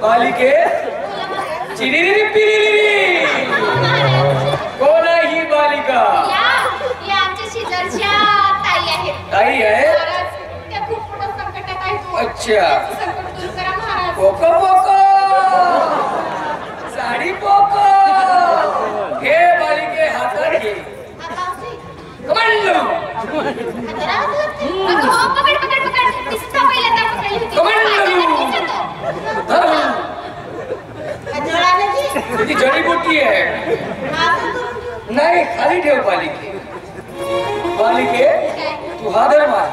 बालिके चिरिरी पिरिरी कोण आहे ही बालिका? या आमच्या शेजारच्या ताई आहेत. ताई आहे? त्या खूप मोठ्या संकटात आहेत. अच्छा. संकट दूर करा Maharaj. Poco Poco sari Poco हे बालिके हातात घे. कमांडो. पकड पकड पकड. दिसता पहिल्यांदा पकडली होती. ती जडीबुटी आहे. नाही खाली ठेव बालिके. बालिके तू हादर मार.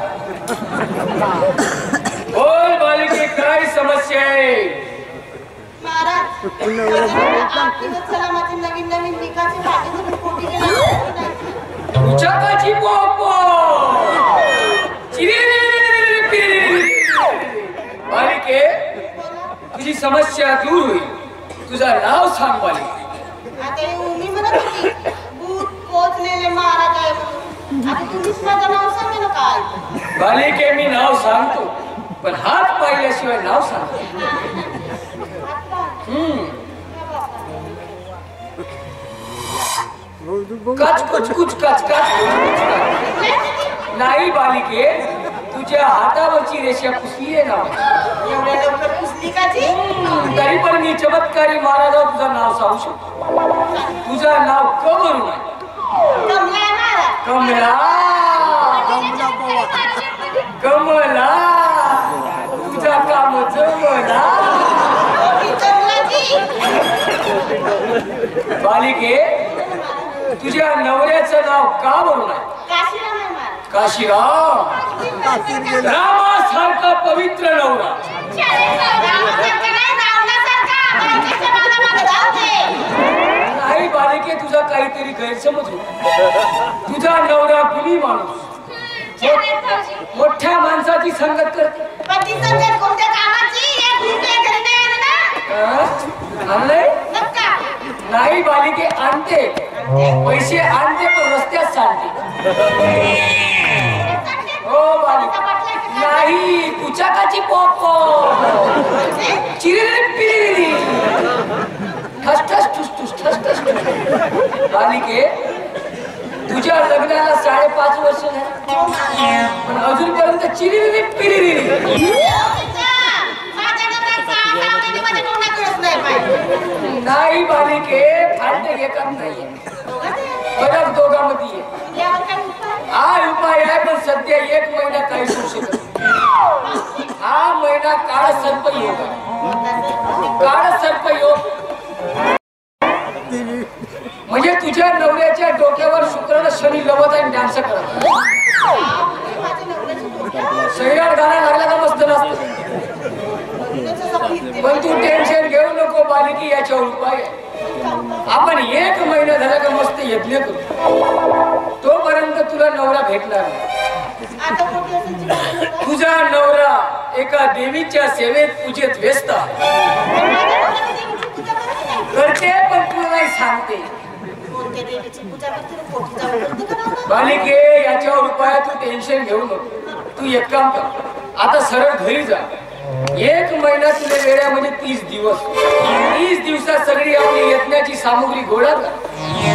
बोल बालिके काय समस्या आहे? महाराज नवीन नवीन निकाची भाजी पोटी तुझ्याकाची पोपो बालिके तुझी समस्या दूर होईल. तुझा नाव सांग बालिके. आता मी म्हणत होती भूत पोचलेले महाराज आहे म्हणून. आता तुम्हीच माझं नाव सांगा ना काय. बालिके मी नाव सांगतो पण हात पाहिल्याशिवाय नाव सांगतो. काच कुच कुच काच काच नाही बालिके तुझ्या हातावरची रेषा पुसली आहे ना. एवढ्या लवकर पुसली का जी? तरी पण मी चमत्कारी महाराजावर तुझं नाव सांगू शकतो. तुझं नाव कमरू आहे. कमला महाराज. कमला कमला तुझा काम जमला. बालिके तुझ्या नवऱ्याचं नाव का म्हणून आहे? काशीराम आहे महाराज. काशीराम रामासारखा पवित्र नवरा. नाही बालिके तुझा काहीतरी गैरसमज होता. तुझा नवरा गुणी माणूस मोठ्या माणसाची संगत करते. नाही बालिके आणते पैसे आणते पण रस्त्यात सांगते. हो बालिके नाही कुचाकाची पोपो चिरिरी पिरिरी ठस ठस ठुस ठुस ठस ठस. बालिके तुझ्या लग्नाला 5.5 वर्ष झाली पण अजूनपर्यंत चिरिरी पिरिरी नाही बालिके. फालते एकच नाहीये फरक दोघांमध्ये. हा उपाय आहे पण सध्या 1 महिना काही होऊ शकत. हा महिना काळ सर्पयोग. काळ सर्पयोग म्हणजे तुझ्या नवऱ्याच्या डोक्यावर शुक्राने शनी लवत आणि डान्स करत. शरीरात गाणं लागला का मस्त नसतं. पण तू टेन्शन घेऊ नको बालिकी. याच्यावर उपाय आपण 1 महिना झाला का मस्त यज्ञ करू. तोपर्यंत तुला नवरा भेटणार नाही. तुझा नवरा एका देवीच्या सेवेत पूजेत व्यस्त करते पण तुला नाही सांगते. बालिके याच्यावर उपाय तू टेन्शन घेऊ नको. तू एक काम कर आता सरळ घरी जा. 1 महिना तुला वेळामध्ये 30 दिवस. 30 दिवसात सगळी आपली यज्ञाची सामुग्री गोळा कर.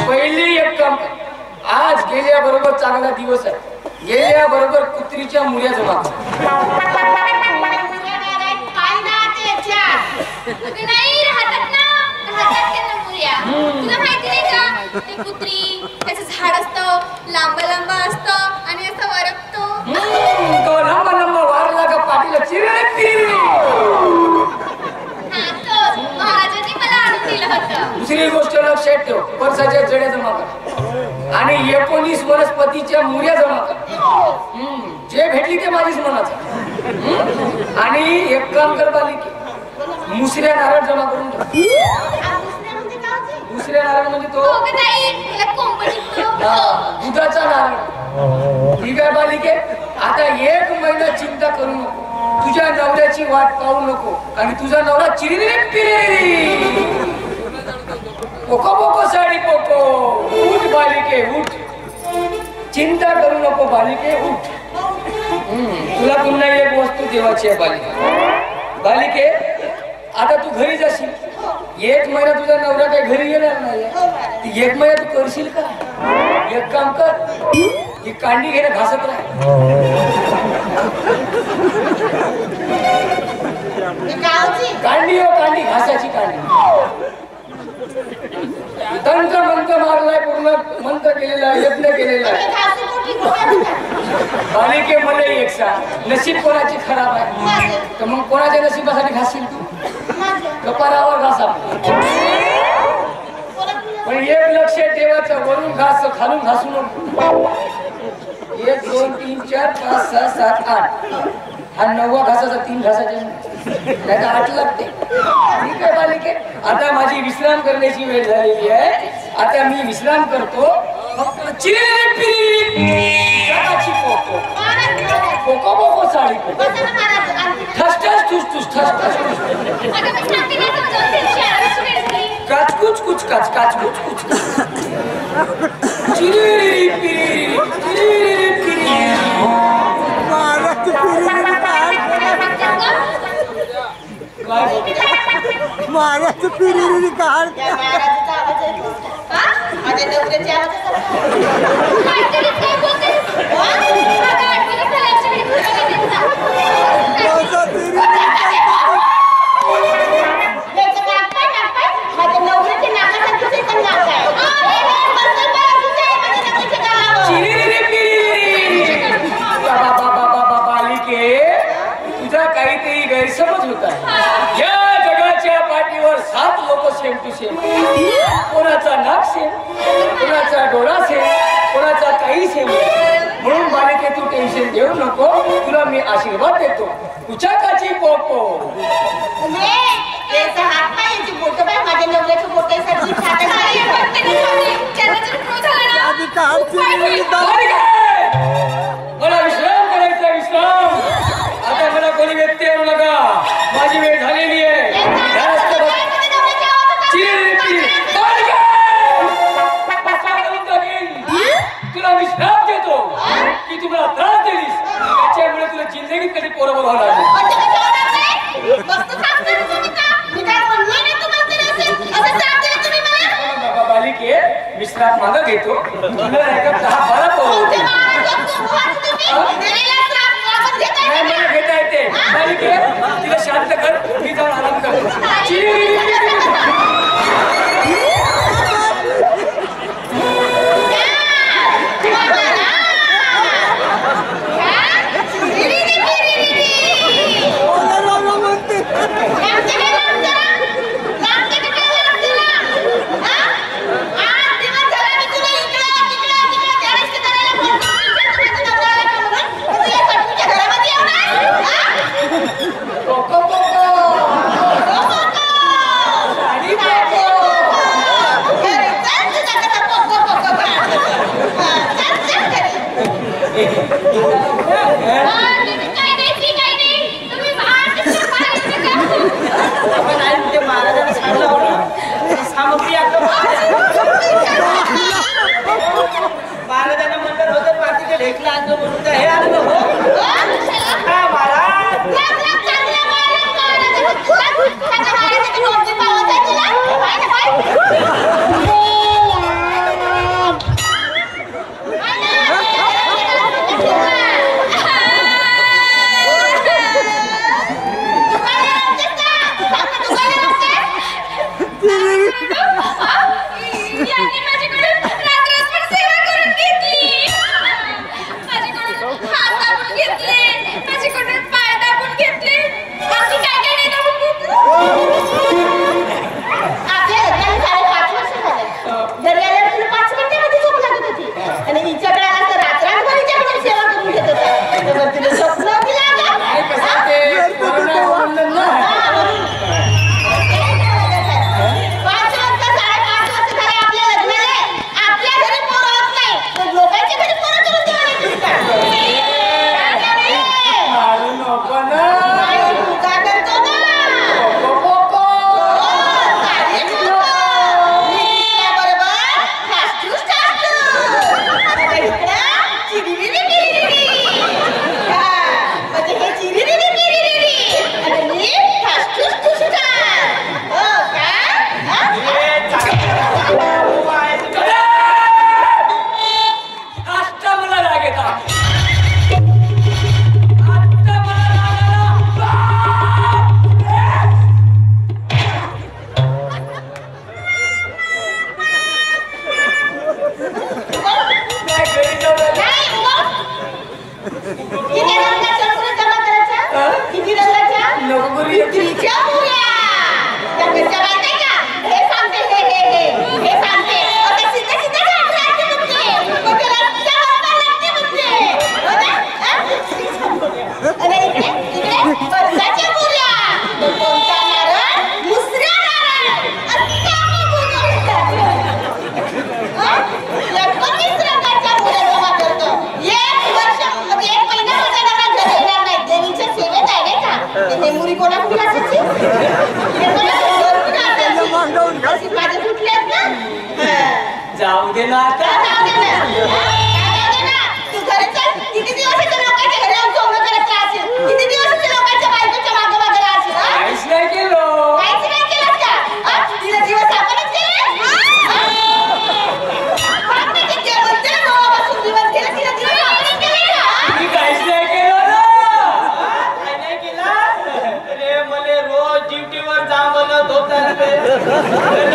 पहिले एक काम कर. आज गेल्याबरोबर चांगला दिवस आहे. गेल्याबरोबर कुत्रीच्या मुळ्या जमा कर. तुला माहिती नाही का ते कुत्री त्याचं झाड असतं लांब लांब असतं आणि असं वरपतो. तो लांब लांब वारला का पाठीला चिरले पिरले. महाराजांनी मला आणून दिलं होतं. दुसरी गोष्ट लक्षात ठेव, पर्साच्या जड्या जमा कर आणि 19 वनस्पतीच्या मुऱ्या जमा कर. जे भेटली ते माझीच म्हणाचं. आणि एक काम कर बालिके, मुसऱ्या नारळ जमा करून ठेव. दुसऱ्या नारळ म्हणजे तो हो का ताई? त्याला कोंबडी चिपकव. दुधाचा नारळ. ठीक आहे बालिके, आता 1 महिना चिंता करू नको, तुझ्या नवऱ्याची वाट पाहू नको. आणि तुझा नवरा चिरिरी पिरिरी पोको पोको साडी पोको. उठ बालिके उठ, चिंता करू नको बालिके उठ. तुला पुन्हा एक वस्तू देवाची आहे बालिके. बालिके आता तू घरी जाशील, 1 महिना तुझा नवरा काही घरी येणार नाही. 1 महिना तू करशील का? एक काम कर, ही कांडी घे घासत राह. कांडी हो कांडी, घासाची कांडी. तंत्र मंत्र मारलाय, पूर्ण मंत्र केलेला, यज्ञ केलेला. बालिके मला एक सांग, नशीब कोणाची खराब आहे तर मग कोणाच्या नशिबासाठी घासील तू? कपारावर घासा. पण एक लक्ष ठेवायचं, वरून घास खालून घासू नको. 1 2 3 4 5 6 7 8 हा 9वा घासाचा 3 घासाचे नाही 8 लागते. ठीक आहे बालिके, आता माझी विश्राम करण्याची वेळ झालेली आहे. आता मी विश्राम करतो. फक्त पोको पोको साडी ठस ठस ठुस ठुस ठस ठस काच कुच कुच काच काच कुच कुच चिरिरी पिरिरी चिरिरी पिरिरी. महाराज पिरिरी काढ. माझ्या नवऱ्याची तुझा काहीतरी गैरसमज होता. या जगाच्या पाठीवर 7 लोक सेम टू सेम. कोणाचा नाक सेम, कोणाचा डोळा सेम, कोणाचा काही सेम. म्हणून बालिके तू टेन्शन घेऊ नको, तुला मी आशीर्वाद देतो. तुझ्या काची पोपो मला विश्राम करायचा विश्राम. आता मला कोणी व्यक्ती आणू नका, माझी वेळ झालेली आहे. तुला विश्राम देतो की तुम्हाला त्रास दिलीस त्याच्यामुळे तुला जिंदगीत कधी पोरं बघावं लागेल. बालिके विश्राम मागा घेतो. तुला 10-12 पोरं होते. मला घेता येते. बालिके तिला शांत कर, मी जाऊन आराम करतो. जाऊ दे ना आता. जाऊ दे ना. जाऊ दे ना. तू घरी चल. किती दिवस इथे लोकांच्या घरी येऊन चोरणं करत राहशील? किती दिवस इथे लोकांच्या बायकोच्या मागं मागं राहशील, हा? काहीच नाही केलं. काहीच नाही केलंस का? हा? तिला दिवस आपणच केले? सांग ना किती बोलते ना, नवापासून दिवस गेले, तिला दिवस आपणच केले का? हा? मी काहीच नाही केलं ना. काय नाही केला रे? मले रोज ड्युटीवर जा म्हणत होता रे.